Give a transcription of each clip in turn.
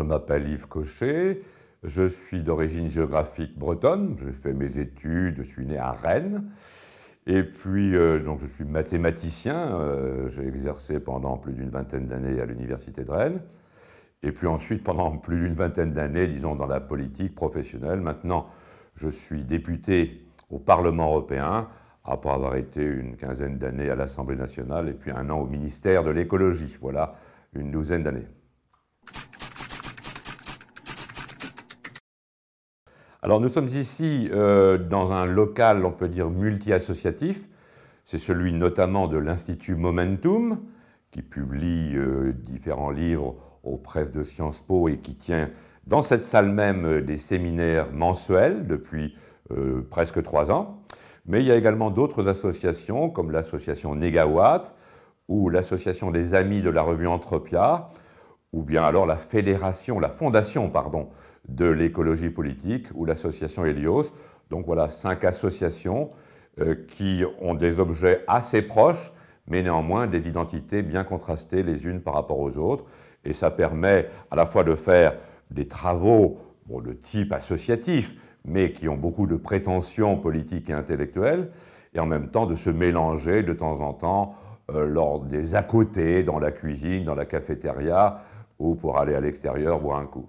m'appelle Yves Cochet, je suis d'origine géographique bretonne, j'ai fait mes études, je suis né à Rennes, et puis donc je suis mathématicien, j'ai exercé pendant plus d'une vingtaine d'années à l'université de Rennes, et puis ensuite pendant plus d'une vingtaine d'années, disons, dans la politique professionnelle. Maintenant, je suis député au Parlement européen, après avoir été une quinzaine d'années à l'Assemblée nationale, et puis un an au ministère de l'écologie, voilà, une douzaine d'années. Alors nous sommes ici dans un local, on peut dire, multi-associatif. C'est celui notamment de l'Institut Momentum, qui publie différents livres aux presses de Sciences Po et qui tient dans cette salle même des séminaires mensuels depuis presque 3 ans. Mais il y a également d'autres associations, comme l'association Négawatt ou l'association des Amis de la revue Entropia, ou bien alors la fondation, pardon, de l'écologie politique ou l'association Helios. Donc voilà, 5 associations qui ont des objets assez proches, mais néanmoins des identités bien contrastées les unes par rapport aux autres. Et ça permet à la fois de faire des travaux de type associatif, mais qui ont beaucoup de prétentions politiques et intellectuelles, et en même temps de se mélanger de temps en temps lors des à côté, dans la cuisine, dans la cafétéria, ou pour aller à l'extérieur boire un coup.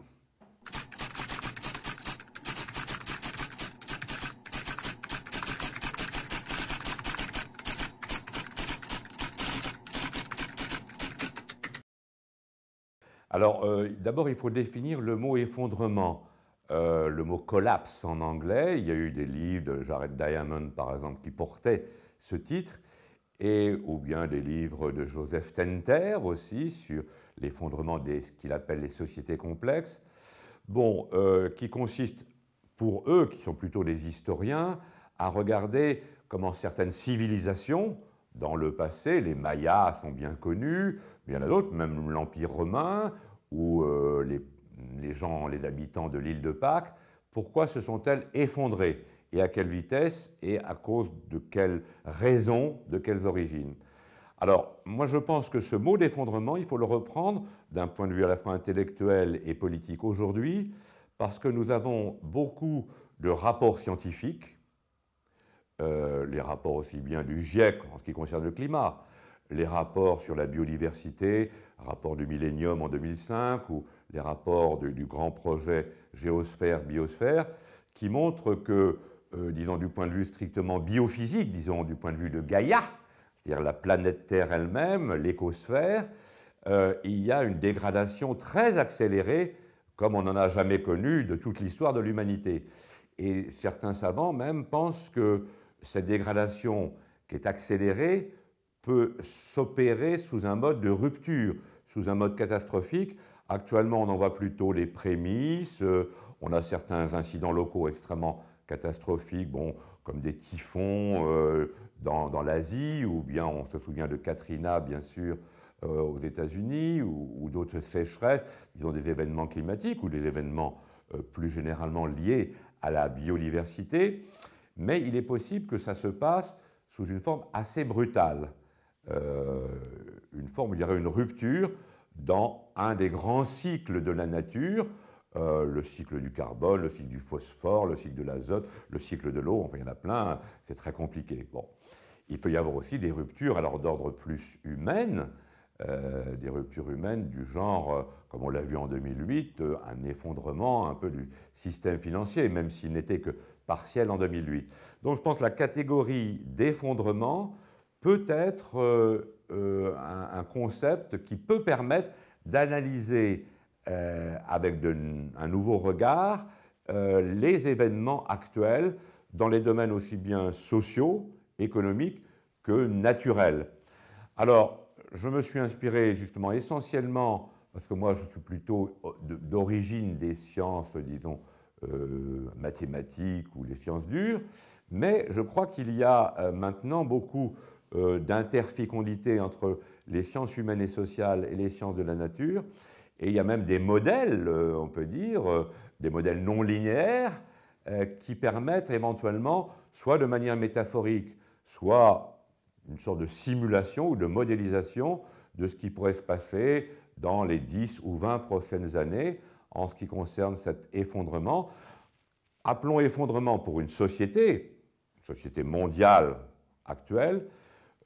Alors, d'abord, il faut définir le mot effondrement. Le mot collapse en anglais, il y a eu des livres de Jared Diamond, par exemple, qui portaient ce titre, ou bien des livres de Joseph Tenter aussi, sur l'effondrement de ce qu'il appelle les sociétés complexes, qui consiste, pour eux, qui sont plutôt des historiens, à regarder comment certaines civilisations, dans le passé, les Mayas sont bien connus, mais il y en a d'autres, même l'Empire romain, ou les habitants de l'île de Pâques, pourquoi se sont-elles effondrées? Et à quelle vitesse? Et à cause de quelles raisons? De quelles origines? Alors, moi je pense que ce mot d'effondrement, il faut le reprendre d'un point de vue à la fois intellectuel et politique aujourd'hui, parce que nous avons beaucoup de rapports scientifiques, les rapports aussi bien du GIEC en ce qui concerne le climat, les rapports sur la biodiversité, rapport du Millénium en 2005, ou les rapports du grand projet Géosphère-Biosphère, qui montrent que, disons du point de vue strictement biophysique, disons du point de vue de Gaïa, c'est-à-dire la planète Terre elle-même, l'écosphère, il y a une dégradation très accélérée, comme on n'en a jamais connu de toute l'histoire de l'humanité. Et certains savants même pensent que cette dégradation qui est accélérée peut s'opérer sous un mode de rupture, sous un mode catastrophique. Actuellement, on en voit plutôt les prémices. On a certains incidents locaux extrêmement catastrophiques, comme des typhons dans l'Asie, ou bien on se souvient de Katrina, bien sûr, aux États-Unis, ou d'autres sécheresses, disons des événements climatiques ou des événements plus généralement liés à la biodiversité. Mais il est possible que ça se passe sous une forme assez brutale, une forme où il y aurait une rupture dans un des grands cycles de la nature, le cycle du carbone, le cycle du phosphore, le cycle de l'azote, le cycle de l'eau, enfin il y en a plein, c'est très compliqué. Il peut y avoir aussi des ruptures alors d'ordre plus humaine, des ruptures humaines du genre, comme on l'a vu en 2008, un effondrement un peu du système financier, même s'il n'était que partiel en 2008. Donc je pense que la catégorie d'effondrement peut être un concept qui peut permettre d'analyser avec un nouveau regard les événements actuels dans les domaines aussi bien sociaux, économiques que naturels. Alors, je me suis inspiré justement essentiellement, parce que moi je suis plutôt d'origine des sciences, disons, mathématiques ou les sciences dures, mais je crois qu'il y a maintenant beaucoup d'interfécondité entre les sciences humaines et sociales et les sciences de la nature, et il y a même des modèles, on peut dire, des modèles non linéaires qui permettent éventuellement, soit de manière métaphorique, soit une sorte de simulation ou de modélisation de ce qui pourrait se passer dans les 10 ou 20 prochaines années en ce qui concerne cet effondrement. Appelons effondrement pour une société mondiale actuelle.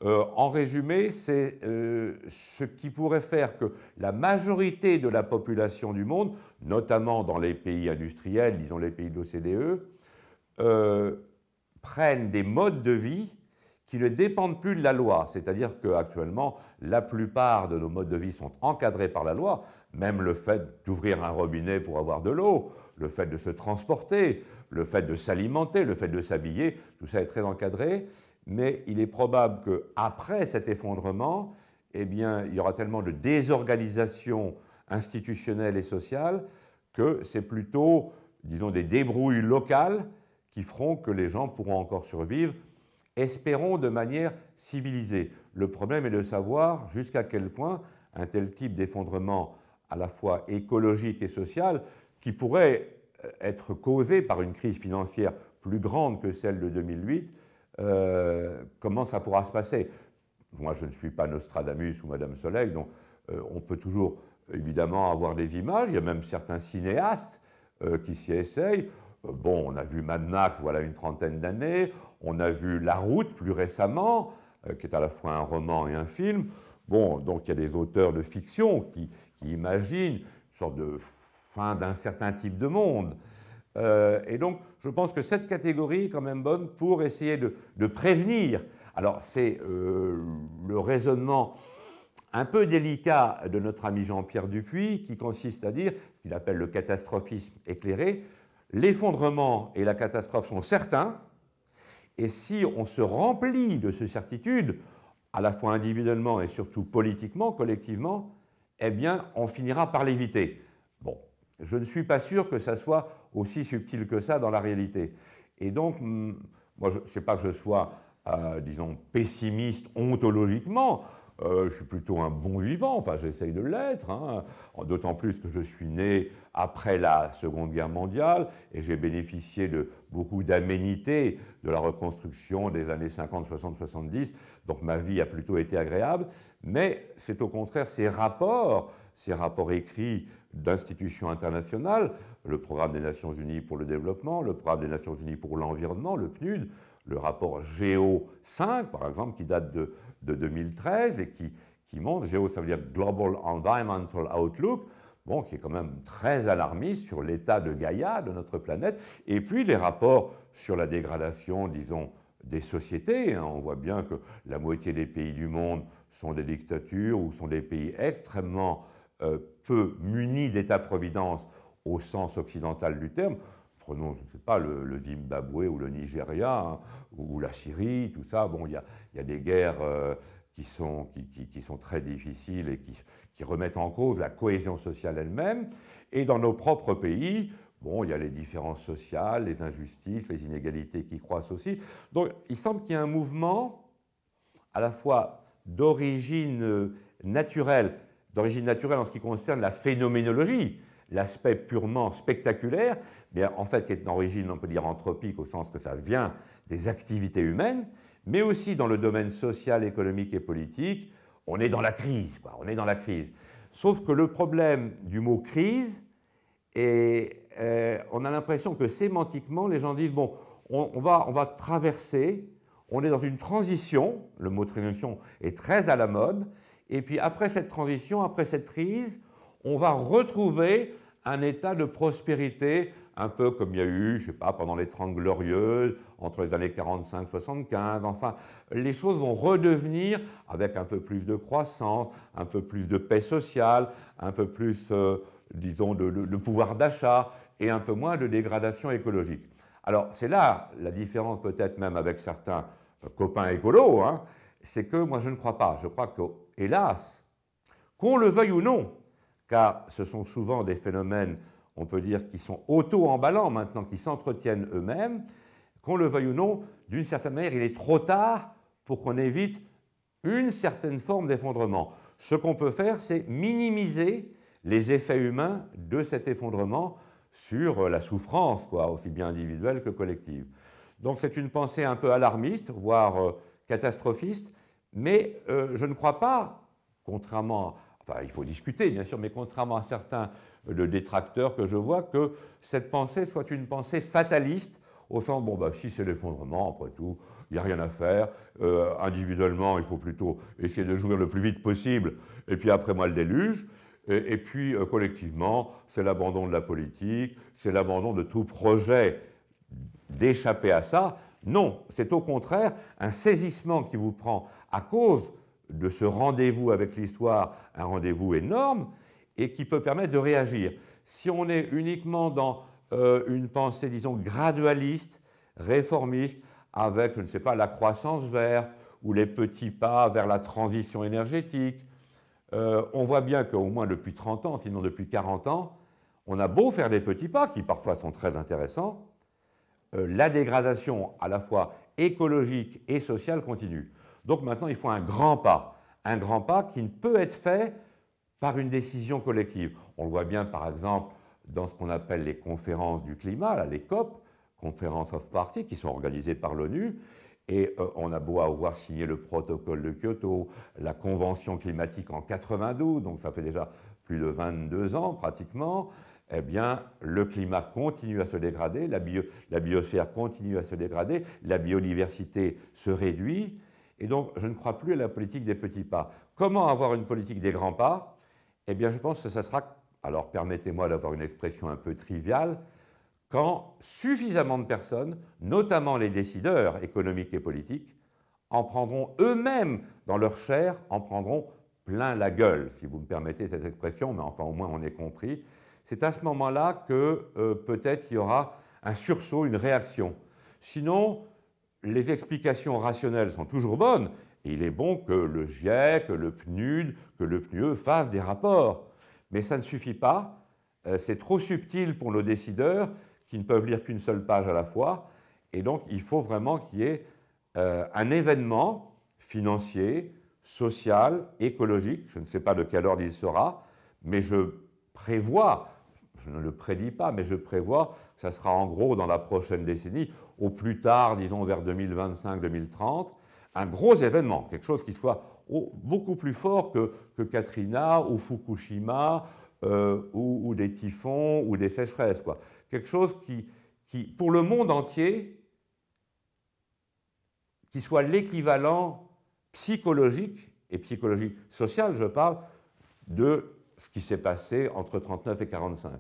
En résumé, c'est ce qui pourrait faire que la majorité de la population du monde, notamment dans les pays industriels, disons les pays de l'OCDE, prennent des modes de vie qui ne dépendent plus de la loi. C'est-à-dire qu'actuellement, la plupart de nos modes de vie sont encadrés par la loi, même le fait d'ouvrir un robinet pour avoir de l'eau, le fait de se transporter, le fait de s'alimenter, le fait de s'habiller, tout ça est très encadré. Mais il est probable qu'après cet effondrement, eh bien, il y aura tellement de désorganisation institutionnelle et sociale que c'est plutôt, disons, des débrouilles locales qui feront que les gens pourront encore survivre, espérons de manière civilisée. Le problème est de savoir jusqu'à quel point un tel type d'effondrement à la fois écologique et social, qui pourrait être causé par une crise financière plus grande que celle de 2008, comment ça pourra se passer. Moi, je ne suis pas Nostradamus ou Madame Soleil, donc on peut toujours évidemment avoir des images. Il y a même certains cinéastes qui s'y essayent. Bon, on a vu Mad Max, voilà une trentaine d'années. On a vu La Route plus récemment, qui est à la fois un roman et un film. Bon, donc il y a des auteurs de fiction qui imaginent une sorte de fin d'un certain type de monde. Et donc, je pense que cette catégorie est quand même bonne pour essayer de prévenir. Alors, c'est le raisonnement un peu délicat de notre ami Jean-Pierre Dupuy, qui consiste à dire ce qu'il appelle le catastrophisme éclairé. L'effondrement et la catastrophe sont certains, et si on se remplit de ces certitudes, à la fois individuellement et surtout politiquement, collectivement, eh bien, on finira par l'éviter. Bon, je ne suis pas sûr que ça soit aussi subtil que ça dans la réalité. Et donc, moi, je ne sais pas que je sois, disons, pessimiste ontologiquement, je suis plutôt un bon vivant, enfin j'essaye de l'être, hein, d'autant plus que je suis né après la Seconde Guerre mondiale et j'ai bénéficié de beaucoup d'aménités de la reconstruction des années 50, 60, 70, donc ma vie a plutôt été agréable, mais c'est au contraire ces rapports écrits d'institutions internationales, le Programme des Nations Unies pour le développement, le Programme des Nations Unies pour l'environnement, le PNUD, le rapport Géo 5, par exemple, qui date de 2013 et qui montre, Géo ça veut dire Global Environmental Outlook, bon, qui est quand même très alarmiste sur l'état de Gaïa, de notre planète, et puis les rapports sur la dégradation, disons, des sociétés. Hein. On voit bien que la moitié des pays du monde sont des dictatures ou sont des pays extrêmement peu munis d'État-providence au sens occidental du terme. Prenons, je ne sais pas, le Zimbabwe ou le Nigeria, hein, ou la Syrie, tout ça. Bon, il y a des guerres qui sont très difficiles et qui remettent en cause la cohésion sociale elle-même. Et dans nos propres pays, bon, il y a les différences sociales, les injustices, les inégalités qui croissent aussi. Donc, il semble qu'il y ait un mouvement à la fois d'origine naturelle en ce qui concerne la phénoménologie, l'aspect purement spectaculaire, mais en fait qui est d'origine, on peut dire, anthropique, au sens que ça vient des activités humaines, mais aussi dans le domaine social, économique et politique, on est dans la crise, quoi, on est dans la crise. Sauf que le problème du mot crise, on a l'impression que sémantiquement, les gens disent, bon, on va traverser, on est dans une transition, le mot transition est très à la mode, et puis après cette transition, après cette crise, on va retrouver un état de prospérité, un peu comme il y a eu, je ne sais pas, pendant les 30 Glorieuses, entre les années 45-75, enfin, les choses vont redevenir avec un peu plus de croissance, un peu plus de paix sociale, un peu plus, disons, de pouvoir d'achat et un peu moins de dégradation écologique. Alors, c'est là la différence peut-être même avec certains copains écolos, hein, c'est que moi je ne crois pas. Je crois que, hélas, qu'on le veuille ou non, car ce sont souvent des phénomènes, on peut dire, qui sont auto-emballants maintenant, qui s'entretiennent eux-mêmes, qu'on le veuille ou non, d'une certaine manière, il est trop tard pour qu'on évite une certaine forme d'effondrement. Ce qu'on peut faire, c'est minimiser les effets humains de cet effondrement sur la souffrance, quoi, aussi bien individuelle que collective. Donc c'est une pensée un peu alarmiste, voire catastrophiste, mais je ne crois pas, contrairement, enfin il faut discuter bien sûr, mais contrairement à certains de détracteurs que je vois, que cette pensée soit une pensée fataliste, au sens, bon, bah, si c'est l'effondrement, après tout, il n'y a rien à faire. Individuellement, il faut plutôt essayer de jouir le plus vite possible, et puis après moi le déluge. Et puis, collectivement, c'est l'abandon de la politique, c'est l'abandon de tout projet d'échapper à ça. Non, c'est au contraire un saisissement qui vous prend à cause de ce rendez-vous avec l'histoire, un rendez-vous énorme, et qui peut permettre de réagir. Si on est uniquement dans une pensée, disons, gradualiste, réformiste, avec, je ne sais pas, la croissance verte ou les petits pas vers la transition énergétique, on voit bien qu'au moins depuis 30 ans, sinon depuis 40 ans, on a beau faire des petits pas, qui parfois sont très intéressants, la dégradation à la fois écologique et sociale continue. Donc maintenant, il faut un grand pas qui ne peut être fait par une décision collective. On le voit bien, par exemple, dans ce qu'on appelle les conférences du climat, là, les COP, Conference of Parties, qui sont organisées par l'ONU, et on a beau avoir signé le protocole de Kyoto, la convention climatique en 92, donc ça fait déjà plus de 22 ans pratiquement, eh bien, le climat continue à se dégrader, la biosphère continue à se dégrader, la biodiversité se réduit, et donc je ne crois plus à la politique des petits pas. Comment avoir une politique des grands pas? Eh bien, je pense que ça sera, alors permettez-moi d'avoir une expression un peu triviale, quand suffisamment de personnes, notamment les décideurs économiques et politiques, en prendront eux-mêmes dans leur chair, en prendront plein la gueule, si vous me permettez cette expression, mais enfin au moins on est compris. C'est à ce moment-là que peut-être il y aura un sursaut, une réaction. Sinon, les explications rationnelles sont toujours bonnes, et il est bon que le GIEC, que le PNUD, que le PNUE fassent des rapports. Mais ça ne suffit pas, c'est trop subtil pour nos décideurs, qui ne peuvent lire qu'une seule page à la fois, et donc il faut vraiment qu'il y ait un événement financier, social, écologique, je ne sais pas de quel ordre il sera, mais je prévois, je ne le prédis pas, mais je prévois que ça sera en gros dans la prochaine décennie, au plus tard, disons vers 2025-2030, un gros événement, quelque chose qui soit beaucoup plus fort que Katrina ou Fukushima ou des typhons ou des sécheresses, quoi. Quelque chose qui, pour le monde entier, qui soit l'équivalent psychologique et psychologique sociale, je parle, de ce qui s'est passé entre 1939 et 1945.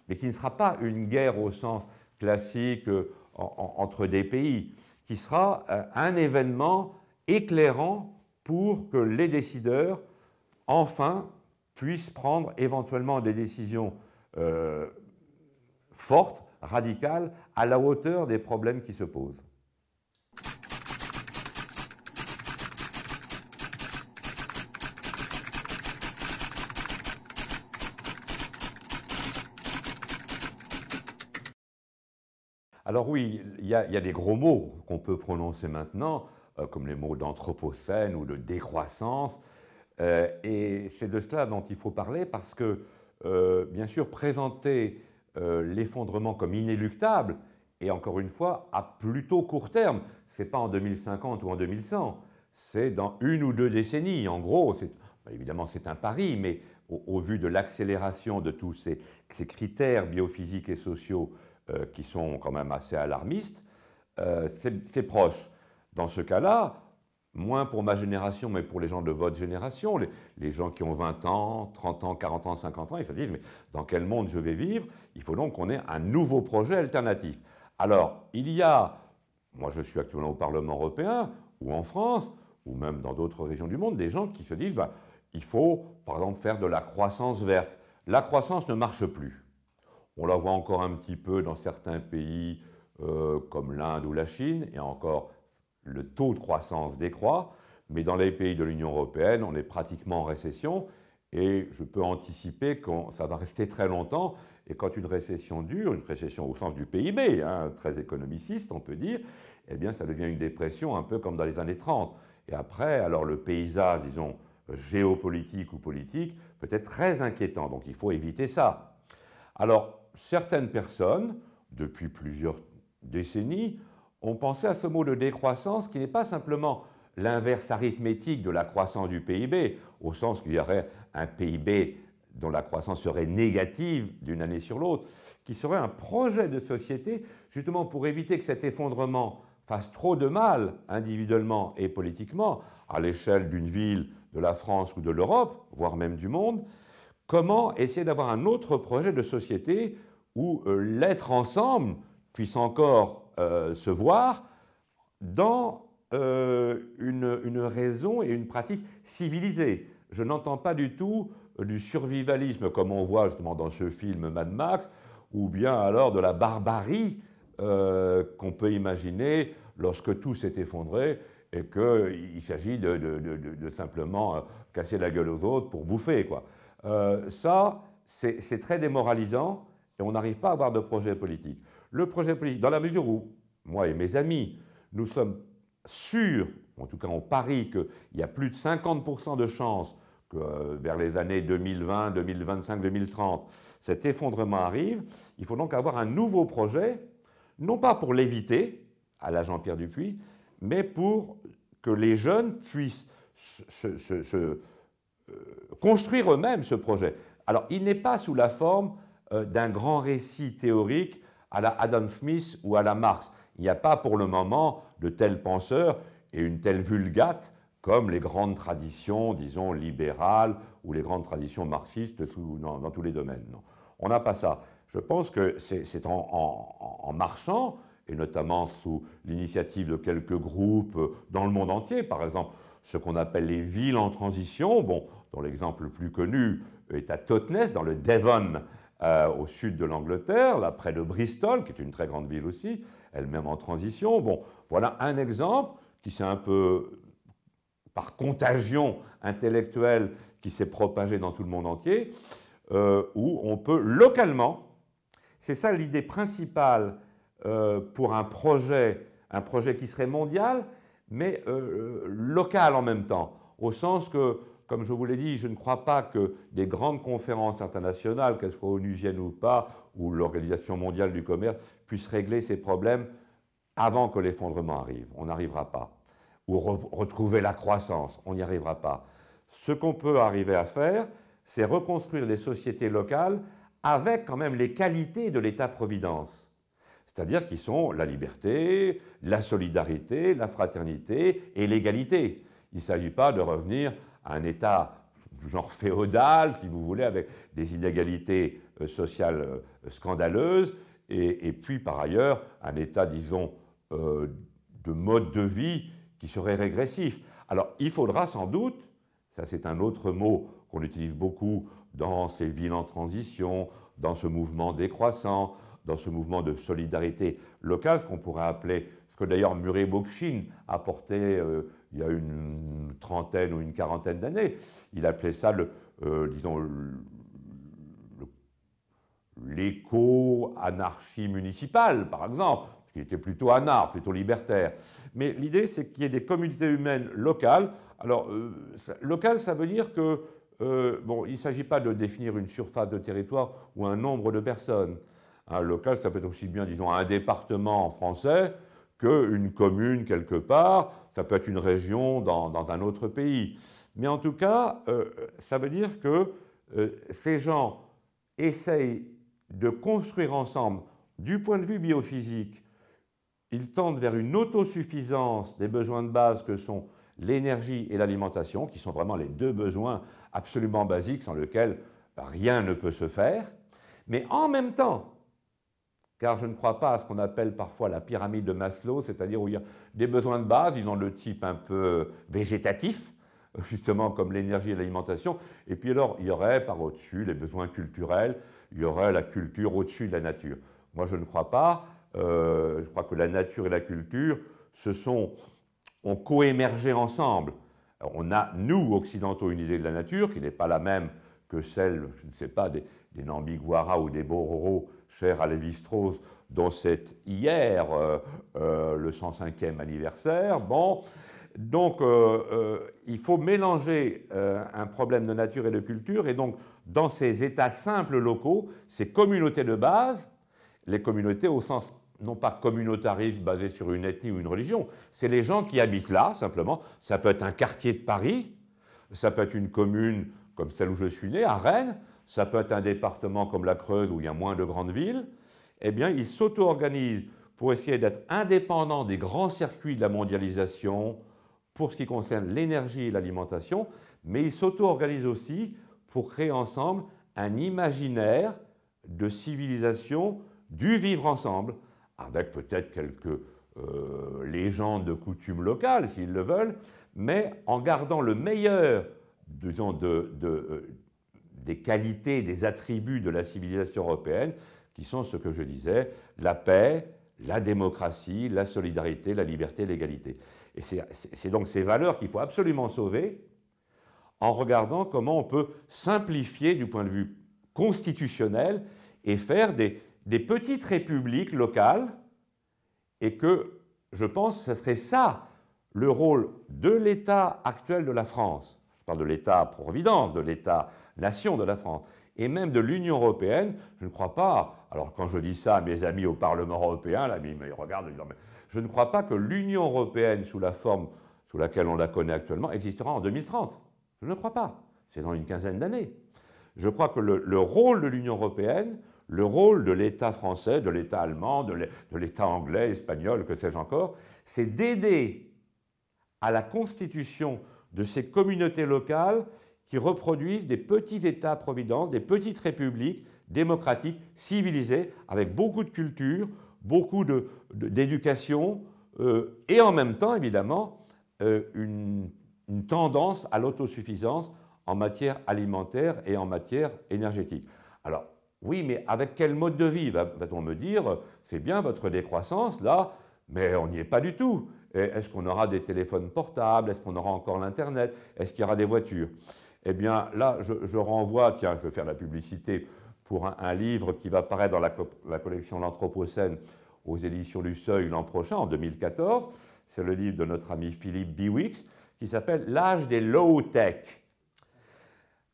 Mais qui ne sera pas une guerre au sens classique entre des pays, qui sera un événement éclairant pour que les décideurs, enfin, puissent prendre éventuellement des décisions fortes, radicales, à la hauteur des problèmes qui se posent. Alors oui, il y a des gros mots qu'on peut prononcer maintenant, comme les mots d'anthropocène ou de décroissance, et c'est de cela dont il faut parler parce que, bien sûr, présenter l'effondrement comme inéluctable, et encore une fois, à plutôt court terme, ce n'est pas en 2050 ou en 2100, c'est dans une ou deux décennies. En gros, évidemment c'est un pari, mais au vu de l'accélération de tous ces critères biophysiques et sociaux qui sont quand même assez alarmistes, c'est proche. Dans ce cas-là, moins pour ma génération, mais pour les gens de votre génération, les gens qui ont 20 ans, 30 ans, 40 ans, 50 ans, ils se disent, mais dans quel monde je vais vivre? Il faut donc qu'on ait un nouveau projet alternatif. Alors, il y a, moi je suis actuellement au Parlement européen, ou en France, ou même dans d'autres régions du monde, des gens qui se disent, bah, il faut, par exemple, faire de la croissance verte. La croissance ne marche plus. On la voit encore un petit peu dans certains pays comme l'Inde ou la Chine, et encore le taux de croissance décroît, mais dans les pays de l'Union européenne, on est pratiquement en récession, et je peux anticiper que ça va rester très longtemps, et quand une récession dure, une récession au sens du PIB, hein, très économiciste on peut dire, eh bien ça devient une dépression un peu comme dans les années 30. Et après, alors le paysage, disons, géopolitique ou politique, peut être très inquiétant, donc il faut éviter ça. Alors, certaines personnes, depuis plusieurs décennies, ont pensé à ce mot de décroissance qui n'est pas simplement l'inverse arithmétique de la croissance du PIB, au sens qu'il y aurait un PIB dont la croissance serait négative d'une année sur l'autre, qui serait un projet de société, justement pour éviter que cet effondrement fasse trop de mal individuellement et politiquement, à l'échelle d'une ville, de la France ou de l'Europe, voire même du monde. Comment essayer d'avoir un autre projet de société où l'être ensemble puisse encore se voir dans une raison et une pratique civilisée. Je n'entends pas du tout du survivalisme comme on voit justement dans ce film Mad Max, ou bien alors de la barbarie qu'on peut imaginer lorsque tout s'est effondré et qu'il s'agit de simplement casser la gueule aux autres pour bouffer, quoi. Ça, c'est très démoralisant et on n'arrive pas à avoir de projet politique. Le projet politique, dans la mesure où, moi et mes amis, nous sommes sûrs, en tout cas on parie qu'il y a plus de 50% de chances que vers les années 2020, 2025, 2030, cet effondrement arrive, il faut donc avoir un nouveau projet, non pas pour l'éviter, à la Jean-Pierre Dupuy, mais pour que les jeunes puissent construire eux-mêmes ce projet. Alors, il n'est pas sous la forme d'un grand récit théorique à la Adam Smith ou à la Marx. Il n'y a pas pour le moment de tels penseurs et une telle vulgate comme les grandes traditions, disons, libérales ou les grandes traditions marxistes dans tous les domaines. Non. On n'a pas ça. Je pense que c'est en marchant, et notamment sous l'initiative de quelques groupes dans le monde entier, par exemple ce qu'on appelle les villes en transition, bon, dont l'exemple le plus connu est à Totnes, dans le Devon, au sud de l'Angleterre, là près de Bristol, qui est une très grande ville aussi, elle-même en transition. Bon, voilà un exemple qui s'est un peu, par contagion intellectuelle, qui s'est propagé dans tout le monde entier, où on peut localement, c'est ça l'idée principale pour un projet qui serait mondial, mais local en même temps, au sens que, comme je vous l'ai dit, je ne crois pas que des grandes conférences internationales, qu'elles soient onusiennes ou pas, ou l'Organisation mondiale du commerce, puissent régler ces problèmes avant que l'effondrement arrive. On n'arrivera pas. Ou retrouver la croissance, on n'y arrivera pas. Ce qu'on peut arriver à faire, c'est reconstruire les sociétés locales avec quand même les qualités de l'État-providence. C'est-à-dire qui sont la liberté, la solidarité, la fraternité et l'égalité. Il ne s'agit pas de revenir à un État genre féodal, si vous voulez, avec des inégalités sociales scandaleuses, et puis par ailleurs un État, disons, de mode de vie qui serait régressif. Alors il faudra sans doute, ça c'est un autre mot qu'on utilise beaucoup dans ces villes en transition, dans ce mouvement décroissant, dans ce mouvement de solidarité locale, ce qu'on pourrait appeler, ce que d'ailleurs Murray Bookchin a porté il y a une trentaine ou une quarantaine d'années. Il appelait ça, disons, l'éco-anarchie municipale, par exemple, qui était plutôt anarche, plutôt libertaire. Mais l'idée, c'est qu'il y ait des communautés humaines locales. Alors, local, ça veut dire que, bon, il ne s'agit pas de définir une surface de territoire ou un nombre de personnes. Un local, ça peut être aussi bien, disons, un département français qu'une commune quelque part, ça peut être une région dans un autre pays. Mais en tout cas, ça veut dire que ces gens essayent de construire ensemble, du point de vue biophysique, ils tendent vers une autosuffisance des besoins de base que sont l'énergie et l'alimentation, qui sont vraiment les deux besoins absolument basiques sans lesquels rien ne peut se faire. Mais en même temps, car je ne crois pas à ce qu'on appelle parfois la pyramide de Maslow, c'est-à-dire où il y a des besoins de base, ils ont le type un peu végétatif, justement comme l'énergie et l'alimentation, et puis alors il y aurait par au-dessus les besoins culturels, il y aurait la culture au-dessus de la nature. Moi je ne crois pas, je crois que la nature et la culture ont coémergé ensemble. Alors, on a, nous, occidentaux, une idée de la nature qui n'est pas la même que celle, je ne sais pas, des Nambi-Guara ou des Bororo chers à Lévi-Strauss, dont c'est hier le 105e anniversaire. Bon, donc il faut mélanger un problème de nature et de culture, et donc dans ces états simples locaux, ces communautés de base, les communautés au sens non pas communautariste basé sur une ethnie ou une religion, c'est les gens qui habitent là, simplement. Ça peut être un quartier de Paris, ça peut être une commune comme celle où je suis né, à Rennes, ça peut être un département comme la Creuse où il y a moins de grandes villes, eh bien, ils s'auto-organisent pour essayer d'être indépendants des grands circuits de la mondialisation pour ce qui concerne l'énergie et l'alimentation, mais ils s'auto-organisent aussi pour créer ensemble un imaginaire de civilisation du vivre ensemble, avec peut-être quelques légendes de coutumes locales, s'ils le veulent, mais en gardant le meilleur, disons, des qualités, des attributs de la civilisation européenne, qui sont ce que je disais, la paix, la démocratie, la solidarité, la liberté, l'égalité. Et c'est donc ces valeurs qu'il faut absolument sauver en regardant comment on peut simplifier du point de vue constitutionnel et faire des petites républiques locales, et que je pense que ce serait ça le rôle de l'État actuel de la France. Je parle de l'État-providence, de l'État-nation de la France, et même de l'Union européenne. Je ne crois pas, alors quand je dis ça à mes amis au Parlement européen, là, ils me regardent en disant, mais je ne crois pas que l'Union européenne, sous la forme sous laquelle on la connaît actuellement, existera en 2030. Je ne crois pas. C'est dans une quinzaine d'années. Je crois que le rôle de l'Union européenne, le rôle de l'État français, de l'État allemand, de l'État anglais, espagnol, que sais-je encore, c'est d'aider à la constitution de ces communautés locales qui reproduisent des petits États-providence, des petites républiques démocratiques, civilisées, avec beaucoup de culture, beaucoup d'éducation, et en même temps, évidemment, une tendance à l'autosuffisance en matière alimentaire et en matière énergétique. Alors, oui, mais avec quel mode de vie va-t-on me dire, c'est bien votre décroissance, là, mais on n'y est pas du tout. Est-ce qu'on aura des téléphones portables? Est-ce qu'on aura encore l'Internet? Est-ce qu'il y aura des voitures? Eh bien, là, je renvoie, tiens, je vais faire la publicité pour un livre qui va paraître dans la collection L'Anthropocène aux éditions du Seuil l'an prochain, en 2014. C'est le livre de notre ami Philippe Biwix, qui s'appelle L'âge des low-tech.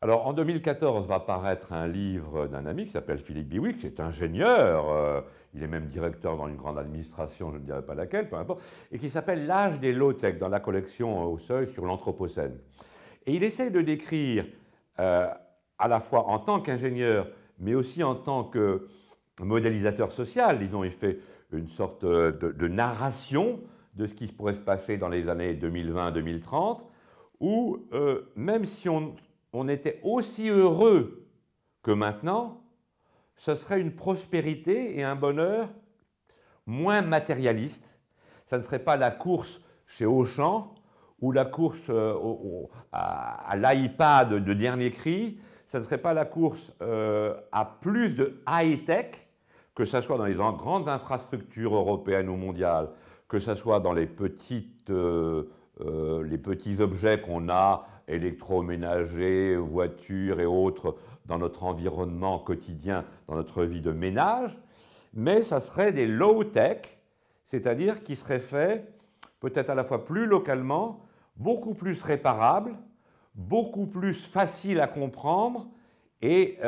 Alors, en 2014 va paraître un livre d'un ami qui s'appelle Philippe Biwix, qui est ingénieur, il est même directeur dans une grande administration, je ne dirai pas laquelle, peu importe, et qui s'appelle L'âge des low-tech, dans la collection au Seuil sur l'Anthropocène. Et il essaie de décrire, à la fois en tant qu'ingénieur, mais aussi en tant que modélisateur social, disons, il fait une sorte de narration de ce qui pourrait se passer dans les années 2020-2030, où même si on était aussi heureux que maintenant, ce serait une prospérité et un bonheur moins matérialiste. Ça ne serait pas la course chez Auchan ou la course à l'iPad de dernier cri. Ça ne serait pas la course à plus de high-tech, que ce soit dans les grandes infrastructures européennes ou mondiales, que ce soit dans les petits objets qu'on a, électroménagers, voitures et autres, dans notre environnement quotidien, dans notre vie de ménage, mais ça serait des low-tech, c'est-à-dire qui seraient faits peut-être à la fois plus localement, beaucoup plus réparables, beaucoup plus faciles à comprendre, et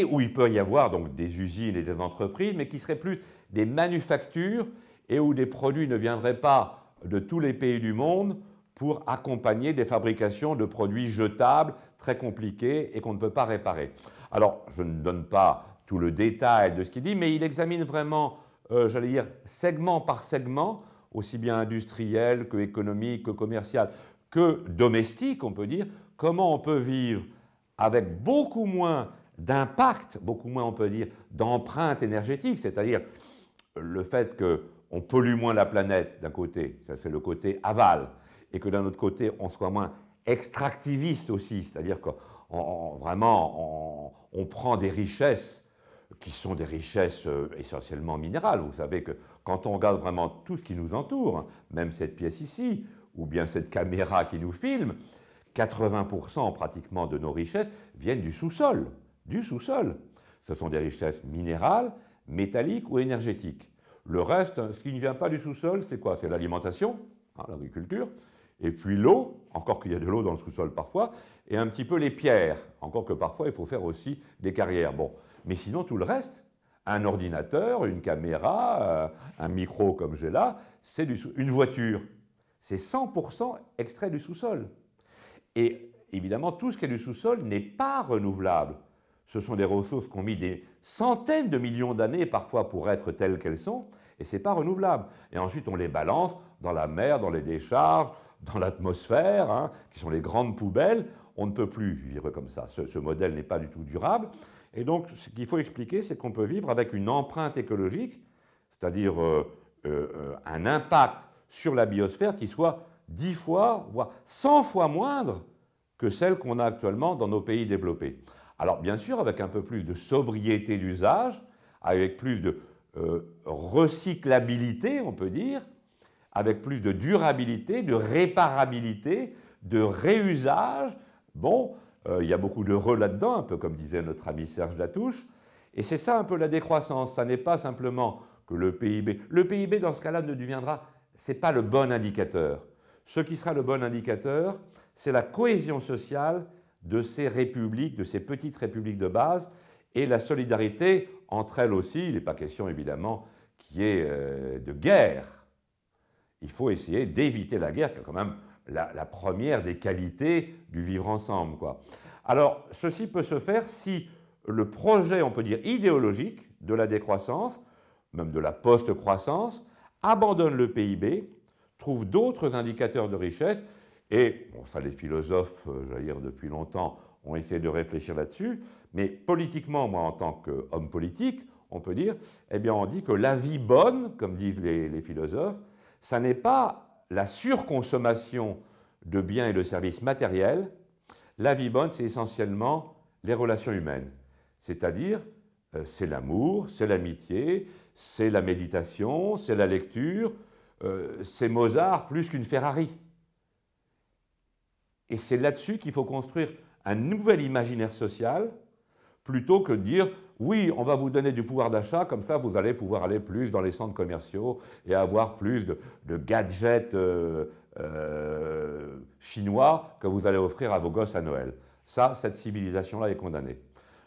où il peut y avoir donc des usines et des entreprises, mais qui seraient plus des manufactures et où des produits ne viendraient pas de tous les pays du monde pour accompagner des fabrications de produits jetables, très compliqués et qu'on ne peut pas réparer. Alors, je ne donne pas tout le détail de ce qu'il dit, mais il examine vraiment, j'allais dire, segment par segment, aussi bien industriel que économique, que commercial, que domestique, on peut dire, comment on peut vivre avec beaucoup moins d'impact, beaucoup moins, on peut dire, d'empreinte énergétique, c'est-à-dire le fait qu'on pollue moins la planète d'un côté, ça c'est le côté aval, et que d'un autre côté, on soit moins extractiviste aussi, c'est-à-dire qu'on vraiment on prend des richesses qui sont des richesses essentiellement minérales. Vous savez que quand on regarde vraiment tout ce qui nous entoure, même cette pièce ici, ou bien cette caméra qui nous filme, 80% pratiquement de nos richesses viennent du sous-sol. Du sous-sol. Ce sont des richesses minérales, métalliques ou énergétiques. Le reste, ce qui ne vient pas du sous-sol, c'est quoi? C'est l'alimentation, hein, l'agriculture, et puis l'eau, encore qu'il y a de l'eau dans le sous-sol parfois, et un petit peu les pierres, encore que parfois il faut faire aussi des carrières. Bon, mais sinon tout le reste, un ordinateur, une caméra, un micro comme j'ai là, c'est une voiture. C'est 100% extrait du sous-sol. Et évidemment, tout ce qui est du sous-sol n'est pas renouvelable. Ce sont des ressources qui ont mis des centaines de millions d'années parfois pour être telles qu'elles sont, et ce n'est pas renouvelable. Et ensuite, on les balance dans la mer, dans les décharges, dans l'atmosphère, hein, qui sont les grandes poubelles. On ne peut plus vivre comme ça. Ce modèle n'est pas du tout durable. Et donc, ce qu'il faut expliquer, c'est qu'on peut vivre avec une empreinte écologique, c'est-à-dire un impact sur la biosphère qui soit 10 fois, voire 100 fois moindre que celle qu'on a actuellement dans nos pays développés. Alors, bien sûr, avec un peu plus de sobriété d'usage, avec plus de recyclabilité, on peut dire, avec plus de durabilité, de réparabilité, de réusage. Bon, il y a beaucoup de là-dedans, un peu comme disait notre ami Serge Latouche. Et c'est ça un peu la décroissance. Ça n'est pas simplement que le PIB. Le PIB, dans ce cas-là, ne deviendra, ce n'est pas le bon indicateur. Ce qui sera le bon indicateur, c'est la cohésion sociale de ces républiques, de ces petites républiques de base, et la solidarité entre elles aussi. Il n'est pas question, évidemment, qu'il y ait de guerre. Il faut essayer d'éviter la guerre, qui est quand même la première des qualités du vivre ensemble, quoi. Alors, ceci peut se faire si le projet, on peut dire, idéologique de la décroissance, même de la post-croissance, abandonne le PIB, trouve d'autres indicateurs de richesse, et, bon, ça les philosophes, j'allais dire depuis longtemps, ont essayé de réfléchir là-dessus, mais politiquement, moi en tant qu'homme politique, on peut dire, eh bien on dit que la vie bonne, comme disent les philosophes, ça n'est pas la surconsommation de biens et de services matériels. La vie bonne, c'est essentiellement les relations humaines. C'est-à-dire, c'est l'amour, c'est l'amitié, c'est la méditation, c'est la lecture, c'est Mozart plus qu'une Ferrari. Et c'est là-dessus qu'il faut construire un nouvel imaginaire social, plutôt que de dire « oui, on va vous donner du pouvoir d'achat, comme ça vous allez pouvoir aller plus dans les centres commerciaux et avoir plus de gadgets chinois que vous allez offrir à vos gosses à Noël ». Ça, cette civilisation-là est condamnée.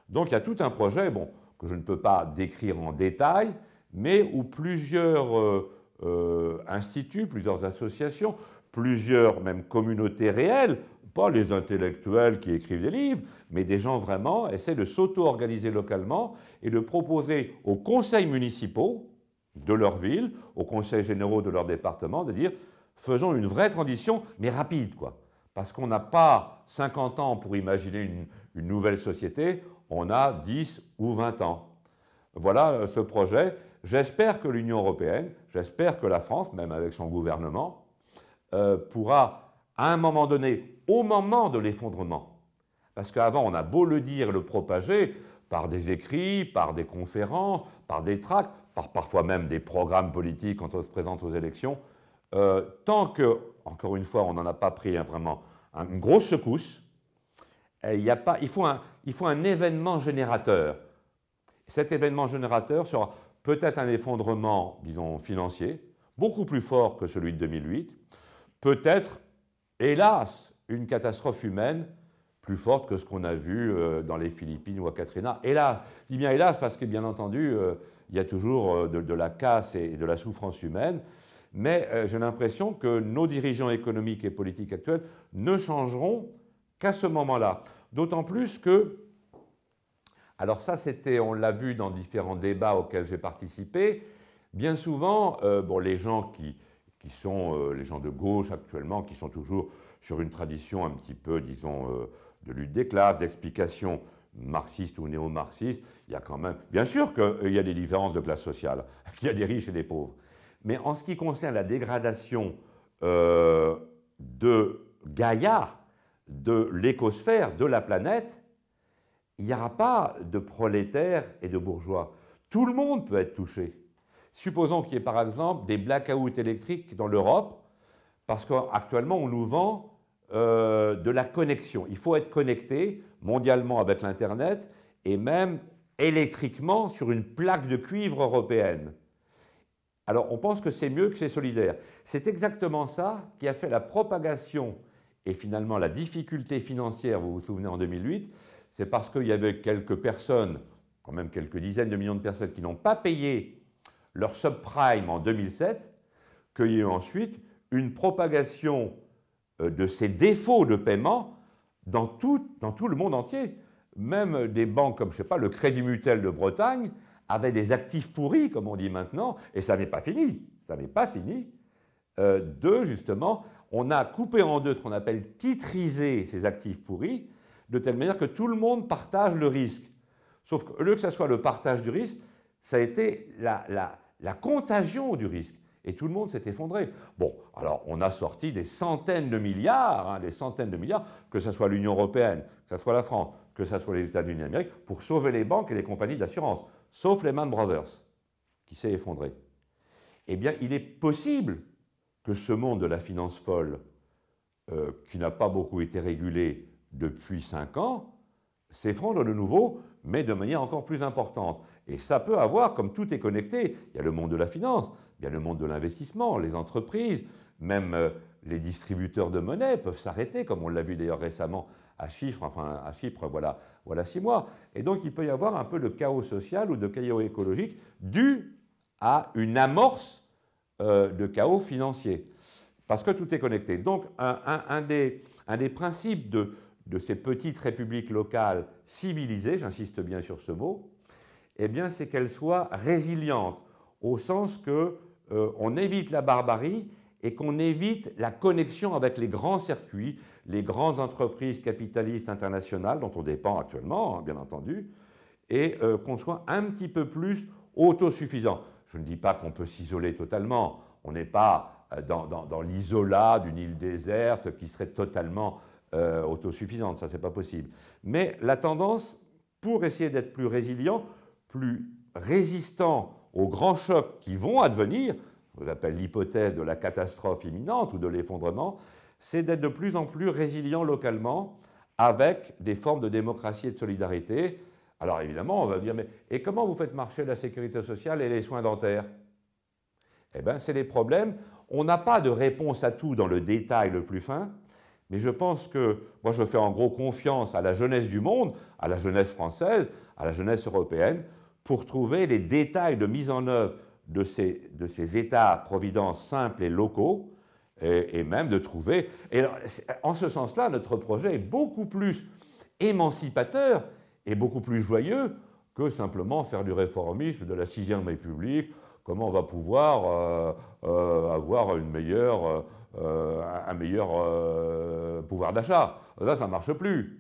Donc il y a tout un projet, bon, que je ne peux pas décrire en détail, mais où plusieurs instituts, plusieurs associations, plusieurs même communautés réelles, pas les intellectuels qui écrivent des livres, mais des gens vraiment essaient de s'auto-organiser localement et de proposer aux conseils municipaux de leur ville, aux conseils généraux de leur département, de dire faisons une vraie transition, mais rapide, quoi. Parce qu'on n'a pas 50 ans pour imaginer une nouvelle société, on a 10 ou 20 ans. Voilà ce projet. J'espère que l'Union européenne, j'espère que la France, même avec son gouvernement, pourra, à un moment donné, au moment de l'effondrement, parce qu'avant, on a beau le dire et le propager par des écrits, par des conférences, par des tracts, par parfois même des programmes politiques quand on se présente aux élections, tant que, encore une fois, on n'en a pas pris vraiment une grosse secousse, il faut un événement générateur. Cet événement générateur sera peut-être un effondrement, disons, financier, beaucoup plus fort que celui de 2008, peut-être, hélas, une catastrophe humaine plus forte que ce qu'on a vu dans les Philippines ou à Katrina. Hélas, je dis bien hélas parce que, bien entendu, il y a toujours de la casse et de la souffrance humaine, mais j'ai l'impression que nos dirigeants économiques et politiques actuels ne changeront qu'à ce moment-là. D'autant plus que, alors ça c'était, on l'a vu dans différents débats auxquels j'ai participé, bien souvent, bon, les gens qui sont les gens de gauche actuellement, qui sont toujours sur une tradition un petit peu, disons, de lutte des classes, d'explication marxiste ou néo-marxiste, il y a quand même, bien sûr qu'il y a des différences de classe sociale, qu'il y a des riches et des pauvres. Mais en ce qui concerne la dégradation de Gaïa, de l'écosphère, de la planète, il n'y aura pas de prolétaires et de bourgeois. Tout le monde peut être touché. Supposons qu'il y ait par exemple des blackouts électriques dans l'Europe, parce qu'actuellement on nous vend de la connexion. Il faut être connecté mondialement avec l'Internet et même électriquement sur une plaque de cuivre européenne. Alors on pense que c'est mieux, que c'est solidaire. C'est exactement ça qui a fait la propagation et finalement la difficulté financière, vous vous souvenez en 2008, c'est parce qu'il y avait quelques personnes, quand même quelques dizaines de millions de personnes qui n'ont pas payé leur subprime en 2007, qu'il y a eu ensuite une propagation de ces défauts de paiement dans tout le monde entier. Même des banques comme, je ne sais pas, le Crédit Mutuel de Bretagne avaient des actifs pourris, comme on dit maintenant, et ça n'est pas fini. Ça n'est pas fini. Justement, on a coupé en deux ce qu'on appelle titriser ces actifs pourris, de telle manière que tout le monde partage le risque. Sauf qu'au lieu que ce soit le partage du risque, ça a été la contagion du risque. Et tout le monde s'est effondré. Bon, alors on a sorti des centaines de milliards, que ce soit l'Union européenne, que ce soit la France, que ce soit les États-Unis d'Amérique, pour sauver les banques et les compagnies d'assurance, sauf Lehman Brothers, qui s'est effondré. Eh bien, il est possible que ce monde de la finance folle, qui n'a pas beaucoup été régulé depuis 5 ans, s'effondre de nouveau, mais de manière encore plus importante. Et ça peut avoir, comme tout est connecté, il y a le monde de la finance, il y a le monde de l'investissement, les entreprises, même les distributeurs de monnaie peuvent s'arrêter, comme on l'a vu d'ailleurs récemment à Chypre, voilà 6 mois. Et donc il peut y avoir un peu de chaos social ou de chaos écologique dû à une amorce de chaos financier. Parce que tout est connecté. Donc un des principes de ces petites républiques locales civilisées, j'insiste bien sur ce mot, eh bien c'est qu'elles soient résilientes, au sens qu'on évite la barbarie et qu'on évite la connexion avec les grands circuits, les grandes entreprises capitalistes internationales dont on dépend actuellement, hein, bien entendu, et qu'on soit un petit peu plus autosuffisant. Je ne dis pas qu'on peut s'isoler totalement, on n'est pas dans l'isolat d'une île déserte qui serait totalement autosuffisante, ça c'est pas possible. Mais la tendance, pour essayer d'être plus résilient, plus résistant aux grands chocs qui vont advenir, on appelle l'hypothèse de la catastrophe imminente ou de l'effondrement, c'est d'être de plus en plus résilient localement avec des formes de démocratie et de solidarité. Alors évidemment, on va dire, mais et comment vous faites marcher la sécurité sociale et les soins dentaires? Eh bien, c'est des problèmes. On n'a pas de réponse à tout dans le détail le plus fin, mais je pense que, moi je fais en gros confiance à la jeunesse du monde, à la jeunesse française, à la jeunesse européenne, pour trouver les détails de mise en œuvre de ces États-providence simples et locaux, et même de trouver... Et en ce sens-là, notre projet est beaucoup plus émancipateur et beaucoup plus joyeux que simplement faire du réformisme de la 6e République, comment on va pouvoir avoir un meilleur pouvoir d'achat. Là, ça ne marche plus.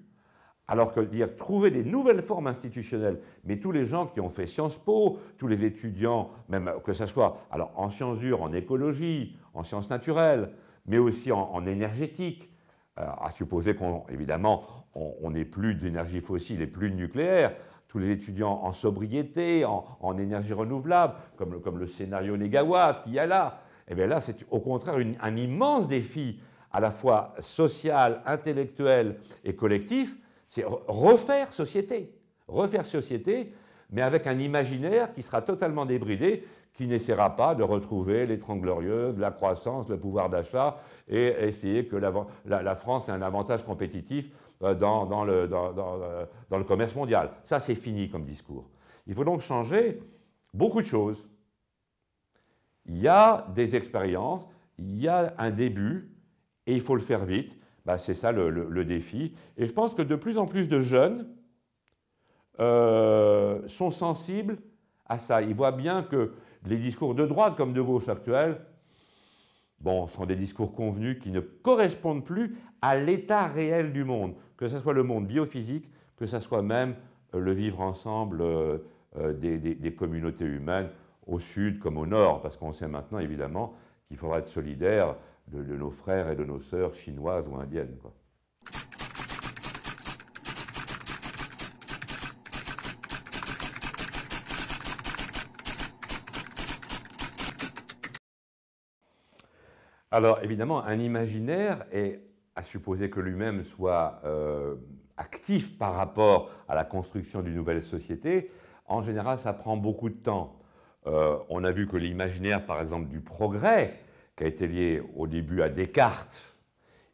Alors que dire trouver des nouvelles formes institutionnelles, mais tous les gens qui ont fait Sciences Po, tous les étudiants, même que ce soit alors en sciences dures, en écologie, en sciences naturelles, mais aussi en énergétique, à supposer qu'évidemment on n'ait plus d'énergie fossile et plus de nucléaire, tous les étudiants en sobriété, en énergie renouvelable, comme le scénario Négawatt qu'il y a là, et bien là c'est au contraire un immense défi à la fois social, intellectuel et collectif. C'est refaire société, mais avec un imaginaire qui sera totalement débridé, qui n'essaiera pas de retrouver les Trente Glorieuses, la croissance, le pouvoir d'achat, et essayer que la France ait un avantage compétitif dans le commerce mondial. Ça, c'est fini comme discours. Il faut donc changer beaucoup de choses. Il y a des expériences, il y a un début, et il faut le faire vite. Ben, c'est ça le défi. Et je pense que de plus en plus de jeunes sont sensibles à ça. Ils voient bien que les discours de droite comme de gauche actuels, bon, sont des discours convenus qui ne correspondent plus à l'état réel du monde, que ce soit le monde biophysique, que ce soit même le vivre ensemble des communautés humaines au sud comme au nord, parce qu'on sait maintenant évidemment qu'il faudra être solidaire de nos frères et de nos sœurs chinoises ou indiennes, quoi. Alors évidemment, un imaginaire est à supposer que lui-même soit actif par rapport à la construction d'une nouvelle société. En général, ça prend beaucoup de temps. On a vu que l'imaginaire, par exemple, du progrès, qui a été lié au début à Descartes,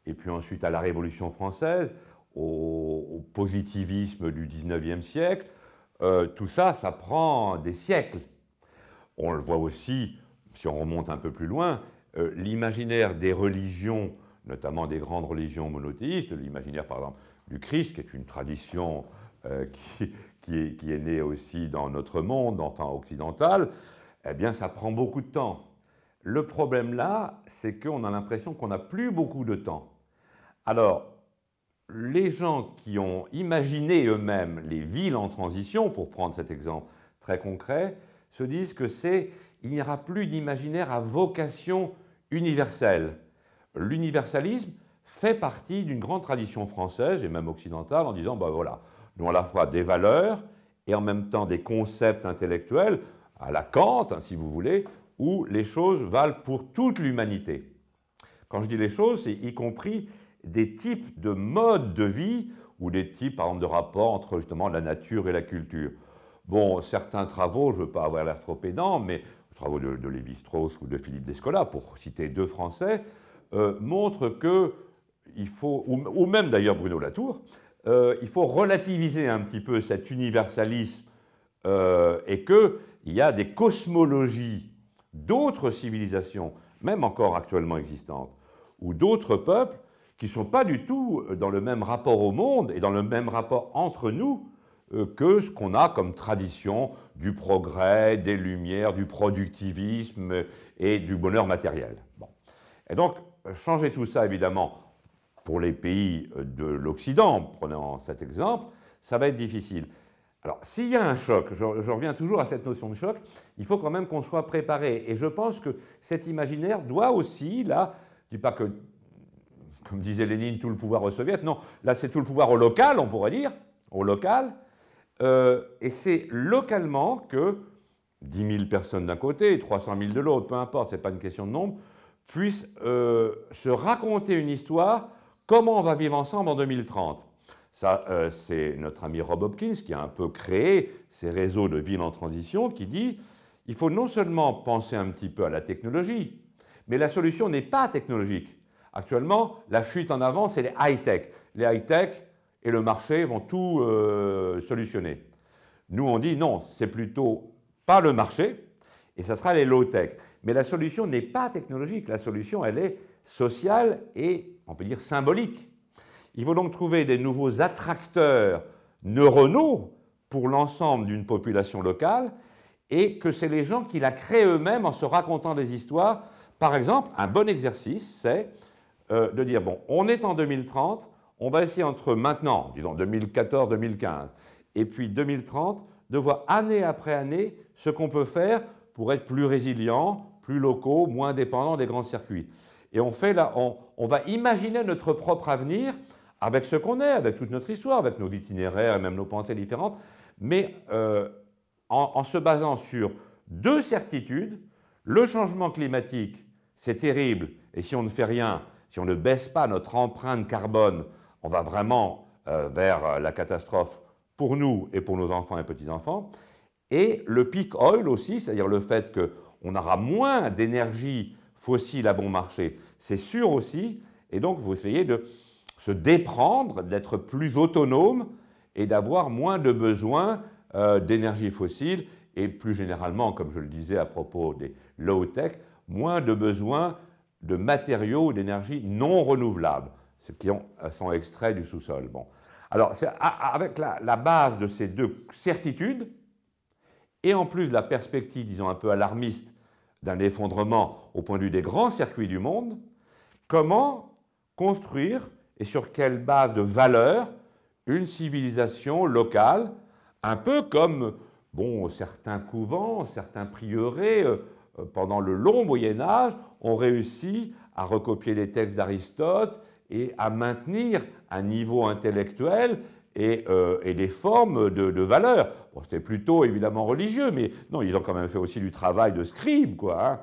et puis ensuite à la Révolution française, au positivisme du XIXe siècle, tout ça, ça prend des siècles. On le voit aussi, si on remonte un peu plus loin, l'imaginaire des religions, notamment des grandes religions monothéistes, l'imaginaire par exemple du Christ, qui est une tradition qui est née aussi dans notre monde, enfin occidental, eh bien ça prend beaucoup de temps. Le problème là, c'est qu'on a l'impression qu'on n'a plus beaucoup de temps. Alors, les gens qui ont imaginé eux-mêmes les villes en transition, pour prendre cet exemple très concret, se disent que il n'y aura plus d'imaginaire à vocation universelle. L'universalisme fait partie d'une grande tradition française et même occidentale en disant, ben voilà, nous avons à la fois des valeurs et en même temps des concepts intellectuels, à la Kant, hein, si vous voulez, où les choses valent pour toute l'humanité. Quand je dis les choses, c'est y compris des types de modes de vie ou des types, par exemple, de rapports entre justement la nature et la culture. Bon, certains travaux, je ne veux pas avoir l'air trop pédant, mais les travaux de Lévi-Strauss ou de Philippe Descola, pour citer deux Français, montrent que il faut, ou même d'ailleurs Bruno Latour, il faut relativiser un petit peu cet universalisme et qu'il y a des cosmologies d'autres civilisations, même encore actuellement existantes, ou d'autres peuples qui ne sont pas du tout dans le même rapport au monde et dans le même rapport entre nous que ce qu'on a comme tradition du progrès, des Lumières, du productivisme et du bonheur matériel. Bon. Et donc, changer tout ça, évidemment, pour les pays de l'Occident, prenant cet exemple, ça va être difficile. Alors, s'il y a un choc, je reviens toujours à cette notion de choc, il faut quand même qu'on soit préparé. Et je pense que cet imaginaire doit aussi, là, je ne dis pas que, comme disait Lénine, tout le pouvoir au soviet, non, là c'est tout le pouvoir au local, on pourrait dire, au local, et c'est localement que 10 000 personnes d'un côté et 300 000 de l'autre, peu importe, ce n'est pas une question de nombre, puissent se raconter une histoire, comment on va vivre ensemble en 2030. Ça, c'est notre ami Rob Hopkins qui a un peu créé ces réseaux de villes en transition, qui dit il faut non seulement penser un petit peu à la technologie, mais la solution n'est pas technologique. Actuellement, la fuite en avant, c'est les high-tech. Les high-tech et le marché vont tout solutionner. Nous, on dit non, c'est plutôt pas le marché, et ça sera les low-tech. Mais la solution n'est pas technologique, la solution, elle est sociale et, on peut dire, symbolique. Il faut donc trouver des nouveaux attracteurs neuronaux pour l'ensemble d'une population locale et que c'est les gens qui la créent eux-mêmes en se racontant des histoires. Par exemple, un bon exercice, c'est de dire, bon, on est en 2030, on va essayer entre maintenant, disons 2014-2015, et puis 2030, de voir année après année ce qu'on peut faire pour être plus résilient, plus locaux, moins dépendants des grands circuits. Et on fait là, on va imaginer notre propre avenir avec ce qu'on est, avec toute notre histoire, avec nos itinéraires et même nos pensées différentes, mais en se basant sur deux certitudes. Le changement climatique, c'est terrible, et si on ne fait rien, si on ne baisse pas notre empreinte carbone, on va vraiment vers la catastrophe pour nous et pour nos enfants et petits-enfants. Et le peak oil aussi, c'est-à-dire le fait qu'on aura moins d'énergie fossile à bon marché, c'est sûr aussi, et donc vous essayez de se déprendre, d'être plus autonome et d'avoir moins de besoins d'énergie fossile et plus généralement, comme je le disais à propos des low-tech, moins de besoins de matériaux ou d'énergie non renouvelables, ceux qui sont extraits du sous-sol. Bon. Alors, avec la base de ces deux certitudes, et en plus de la perspective, disons, un peu alarmiste d'un effondrement au point de vue des grands circuits du monde, comment construire et sur quelle base de valeurs une civilisation locale, un peu comme bon, certains couvents, certains prieurés, pendant le long Moyen-Âge, ont réussi à recopier les textes d'Aristote et à maintenir un niveau intellectuel et des formes de valeurs. Bon, c'était plutôt évidemment religieux, mais non, ils ont quand même fait aussi du travail de scribe, quoi. Hein,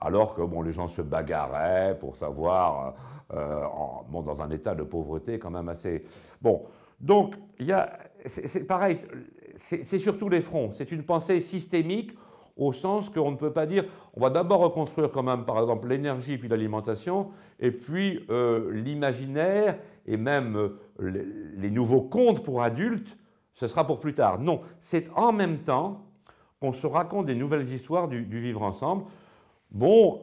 alors que bon, les gens se bagarraient pour savoir, bon, dans un état de pauvreté quand même assez... Bon, donc, c'est pareil, c'est sur tous les fronts. C'est une pensée systémique au sens qu'on ne peut pas dire on va d'abord reconstruire quand même, par exemple, l'énergie puis l'alimentation, et puis l'imaginaire et même les nouveaux contes pour adultes, ce sera pour plus tard. Non, c'est en même temps qu'on se raconte des nouvelles histoires du vivre ensemble, bon,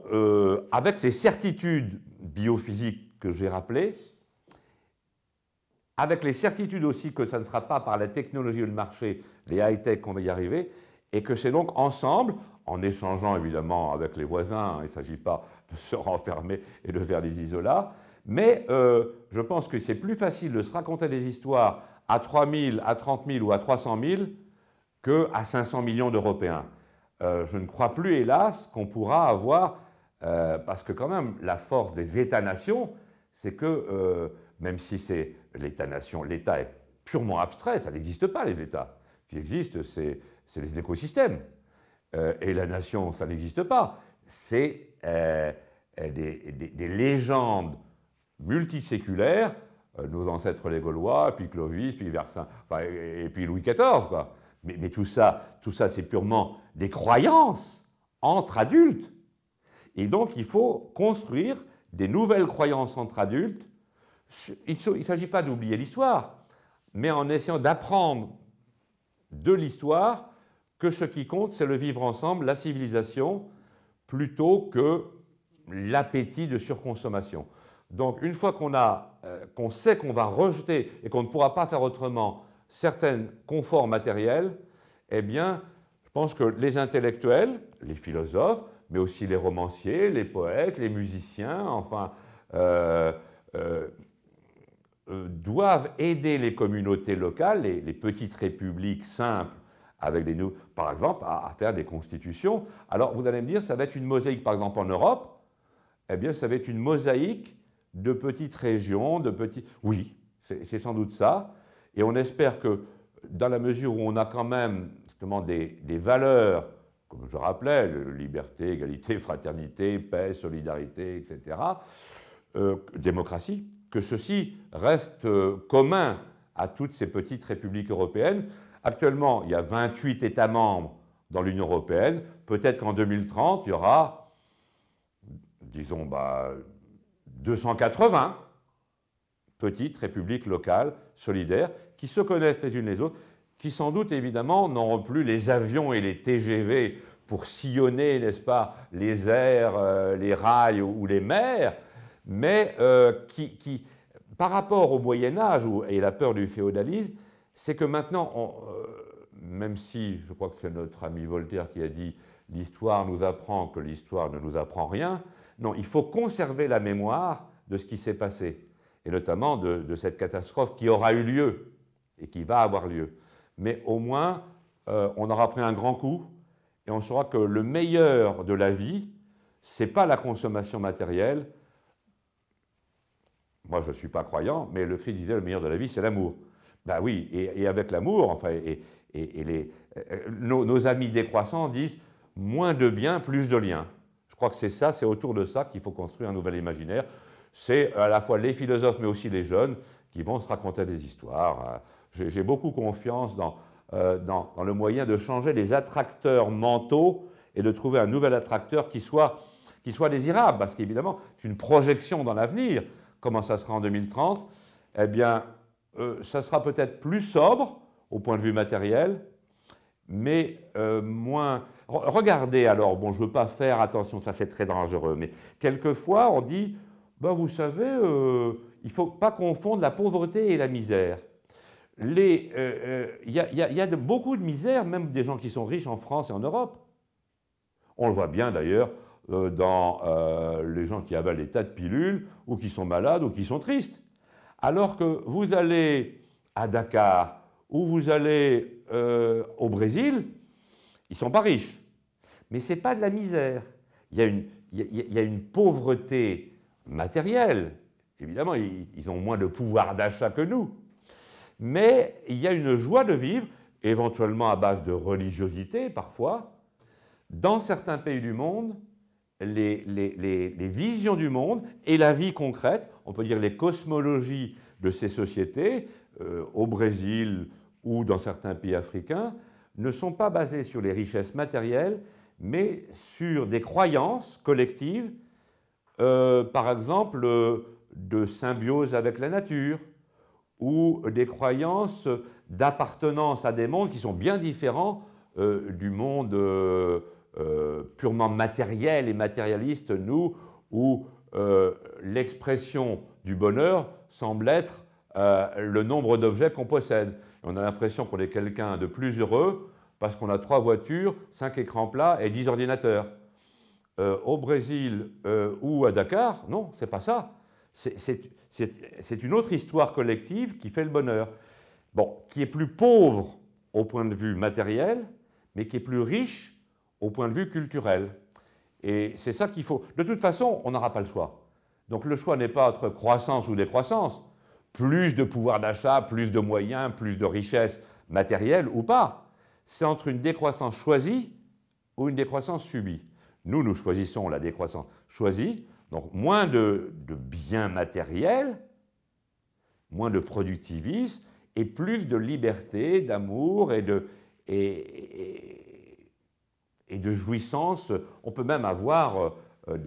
avec ces certitudes biophysiques que j'ai rappelées, avec les certitudes aussi que ça ne sera pas par la technologie ou le marché, les high-tech qu'on va y arriver, et que c'est donc ensemble, en échangeant évidemment avec les voisins, il ne s'agit pas de se renfermer et de faire des isolats, mais je pense que c'est plus facile de se raconter des histoires à 3 000, à 30 000 ou à 300 000 qu'à 500 millions d'Européens. Je ne crois plus, hélas, qu'on pourra avoir, parce que quand même, la force des États-nations, c'est que, même si c'est l'État-nation, l'État est purement abstrait, ça n'existe pas, les États. Ce qui existe, c'est les écosystèmes. Et la nation, ça n'existe pas. C'est des légendes multiséculaires, nos ancêtres les Gaulois, puis Clovis, puis Vercin, enfin, et puis Louis XIV, quoi. Mais tout ça c'est purement des croyances entre adultes. Et donc, il faut construire des nouvelles croyances entre adultes. Il ne s'agit pas d'oublier l'histoire, mais en essayant d'apprendre de l'histoire que ce qui compte, c'est le vivre ensemble, la civilisation, plutôt que l'appétit de surconsommation. Donc, une fois qu'on sait qu'on va rejeter et qu'on ne pourra pas faire autrement certains conforts matériels, eh bien, je pense que les intellectuels, les philosophes, mais aussi les romanciers, les poètes, les musiciens, enfin, doivent aider les communautés locales, les petites républiques simples, avec par exemple, à faire des constitutions. Alors, vous allez me dire, ça va être une mosaïque, par exemple, en Europe, eh bien, ça va être une mosaïque de petites régions, de petits... Oui, c'est sans doute ça. Et on espère que, dans la mesure où on a quand même justement des valeurs, comme je rappelais, liberté, égalité, fraternité, paix, solidarité, etc., démocratie, que ceci reste commun à toutes ces petites républiques européennes. Actuellement, il y a 28 États membres dans l'Union européenne. Peut-être qu'en 2030, il y aura, disons, 280 petites républiques locales, solidaires, qui se connaissent les unes les autres, qui sans doute, évidemment, n'auront plus les avions et les TGV pour sillonner, n'est-ce pas, les airs, les rails ou les mers, mais qui, par rapport au Moyen-Âge et la peur du féodalisme, c'est que maintenant, même si, je crois que c'est notre ami Voltaire qui a dit « l'histoire nous apprend que l'histoire ne nous apprend rien », non, il faut conserver la mémoire de ce qui s'est passé, et notamment de cette catastrophe qui aura eu lieu et qui va avoir lieu. Mais au moins, on aura pris un grand coup et on saura que le meilleur de la vie, ce n'est pas la consommation matérielle. Moi, je ne suis pas croyant, mais le Christ disait le meilleur de la vie, c'est l'amour. Ben oui, et avec l'amour, enfin, nos amis décroissants disent moins de biens, plus de liens. Je crois que c'est ça, c'est autour de ça qu'il faut construire un nouvel imaginaire. C'est à la fois les philosophes, mais aussi les jeunes, qui vont se raconter des histoires. J'ai beaucoup confiance dans le moyen de changer les attracteurs mentaux et de trouver un nouvel attracteur qui soit désirable, parce qu'évidemment, c'est une projection dans l'avenir. Comment ça sera en 2030? Eh bien, ça sera peut-être plus sobre au point de vue matériel, mais moins... Regardez alors, bon, je ne veux pas faire attention, ça c'est très dangereux, mais quelquefois on dit, ben, vous savez, il ne faut pas confondre la pauvreté et la misère. Il y a beaucoup de misère, même des gens qui sont riches en France et en Europe. On le voit bien d'ailleurs dans les gens qui avalent des tas de pilules, ou qui sont malades, ou qui sont tristes. Alors que vous allez à Dakar, ou vous allez au Brésil, ils ne sont pas riches. Mais ce n'est pas de la misère. Il y a une pauvreté matérielle. Évidemment, ils ont moins de pouvoir d'achat que nous. Mais il y a une joie de vivre, éventuellement à base de religiosité parfois. Dans certains pays du monde, les visions du monde et la vie concrète, on peut dire les cosmologies de ces sociétés, au Brésil ou dans certains pays africains, ne sont pas basées sur les richesses matérielles, mais sur des croyances collectives, par exemple de symbiose avec la nature, ou des croyances d'appartenance à des mondes qui sont bien différents du monde purement matériel et matérialiste, nous, où l'expression du bonheur semble être le nombre d'objets qu'on possède. Et on a l'impression qu'on est quelqu'un de plus heureux parce qu'on a 3 voitures, 5 écrans plats et 10 ordinateurs. Au Brésil ou à Dakar, non, c'est pas ça. C'est une autre histoire collective qui fait le bonheur. Bon, qui est plus pauvre au point de vue matériel, mais qui est plus riche au point de vue culturel. Et c'est ça qu'il faut. De toute façon, on n'aura pas le choix. Donc le choix n'est pas entre croissance ou décroissance. Plus de pouvoir d'achat, plus de moyens, plus de richesse matérielle ou pas. C'est entre une décroissance choisie ou une décroissance subie. Nous choisissons la décroissance choisie, donc moins de biens matériels, moins de productivisme et plus de liberté, d'amour et de jouissance. On peut même avoir on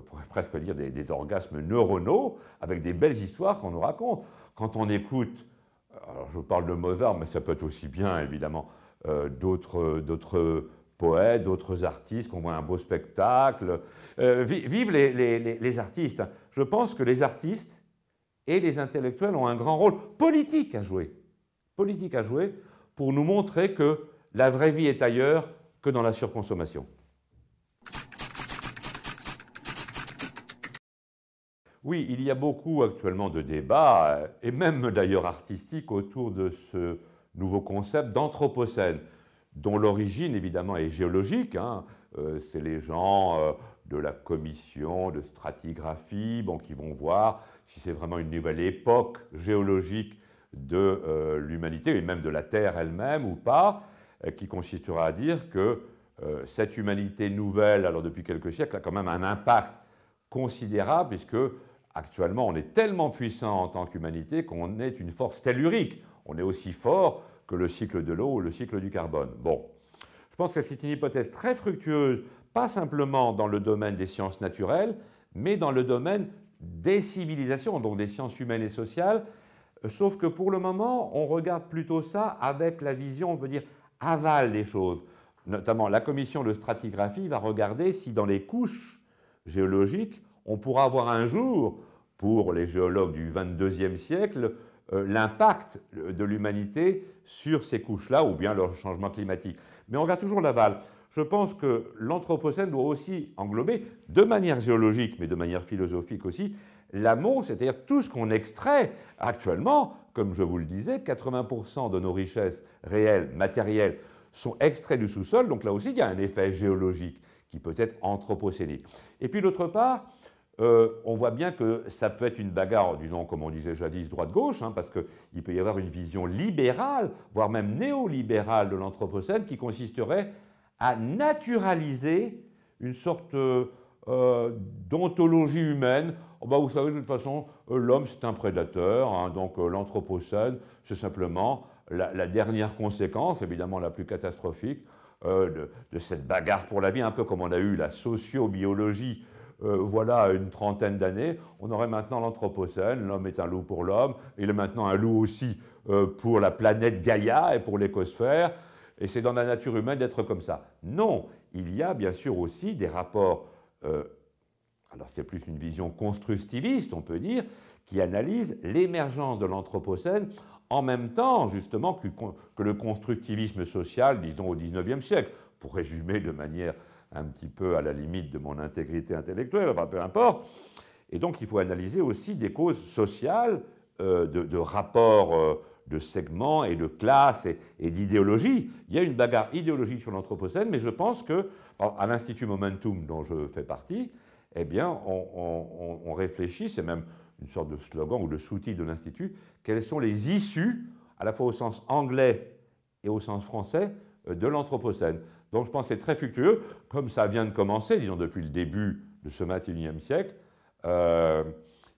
pourrait presque dire des orgasmes neuronaux avec des belles histoires qu'on nous raconte. Quand on écoute, alors je parle de Mozart, mais ça peut être aussi bien évidemment d'autres poètes, d'autres artistes, qu'on voit un beau spectacle. Vive les artistes. Je pense que les artistes et les intellectuels ont un grand rôle politique à jouer pour nous montrer que la vraie vie est ailleurs que dans la surconsommation. Oui, il y a beaucoup actuellement de débats, et même d'ailleurs artistiques, autour de ce nouveau concept d'anthropocène, dont l'origine évidemment est géologique. C'est les gens de la commission de stratigraphie qui vont voir si c'est vraiment une nouvelle époque géologique de l'humanité, et même de la Terre elle-même ou pas, qui consistera à dire que cette humanité nouvelle, alors depuis quelques siècles, a quand même un impact considérable, puisque actuellement on est tellement puissant en tant qu'humanité qu'on est une force tellurique. On est aussi fort que le cycle de l'eau ou le cycle du carbone. Bon, je pense que c'est une hypothèse très fructueuse, pas simplement dans le domaine des sciences naturelles, mais dans le domaine des civilisations, donc des sciences humaines et sociales, sauf que pour le moment, on regarde plutôt ça avec la vision, on peut dire, aval des choses. Notamment, la commission de stratigraphie va regarder si dans les couches géologiques, on pourra avoir un jour, pour les géologues du XXIe siècle, l'impact de l'humanité sur ces couches-là, ou bien leur changement climatique. Mais on regarde toujours l'aval. Je pense que l'Anthropocène doit aussi englober, de manière géologique, mais de manière philosophique aussi, l'amont, c'est-à-dire tout ce qu'on extrait actuellement. Comme je vous le disais, 80% de nos richesses réelles, matérielles, sont extraits du sous-sol. Donc là aussi, il y a un effet géologique qui peut être anthropocénique. Et puis d'autre part, on voit bien que ça peut être une bagarre, disons, comme on disait jadis, droite-gauche, parce qu'il peut y avoir une vision libérale, voire même néolibérale de l'Anthropocène, qui consisterait à naturaliser une sorte d'ontologie humaine. Vous savez, de toute façon, l'homme, c'est un prédateur, donc l'Anthropocène, c'est simplement la dernière conséquence, évidemment la plus catastrophique, de cette bagarre pour la vie, un peu comme on a eu la sociobiologie voilà une trentaine d'années. On aurait maintenant l'Anthropocène, l'homme est un loup pour l'homme, il est maintenant un loup aussi pour la planète Gaïa et pour l'écosphère, et c'est dans la nature humaine d'être comme ça. Non, il y a bien sûr aussi des rapports, alors c'est plus une vision constructiviste, on peut dire, qui analyse l'émergence de l'Anthropocène en même temps, justement, que le constructivisme social, disons, au XIXe siècle, pour résumer de manière un petit peu à la limite de mon intégrité intellectuelle, enfin peu importe. Et donc il faut analyser aussi des causes sociales, de rapports de segments et de classes et d'idéologie. Il y a une bagarre idéologique sur l'Anthropocène, mais je pense que, à l'Institut Momentum, dont je fais partie, eh bien, on réfléchit, c'est même une sorte de slogan ou de sous-titre de l'Institut, quelles sont les issues, à la fois au sens anglais et au sens français, de l'Anthropocène. Donc je pense que c'est très fructueux, comme ça vient de commencer, disons depuis le début de ce XXIe siècle.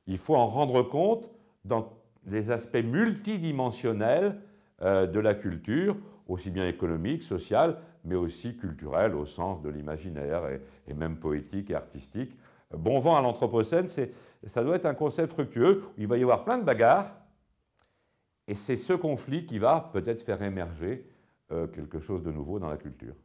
Il faut en rendre compte dans les aspects multidimensionnels de la culture, aussi bien économique, sociale, mais aussi culturelle au sens de l'imaginaire et même poétique et artistique. Bon vent à l'Anthropocène, ça doit être un concept fructueux où il va y avoir plein de bagarres, et c'est ce conflit qui va peut-être faire émerger quelque chose de nouveau dans la culture.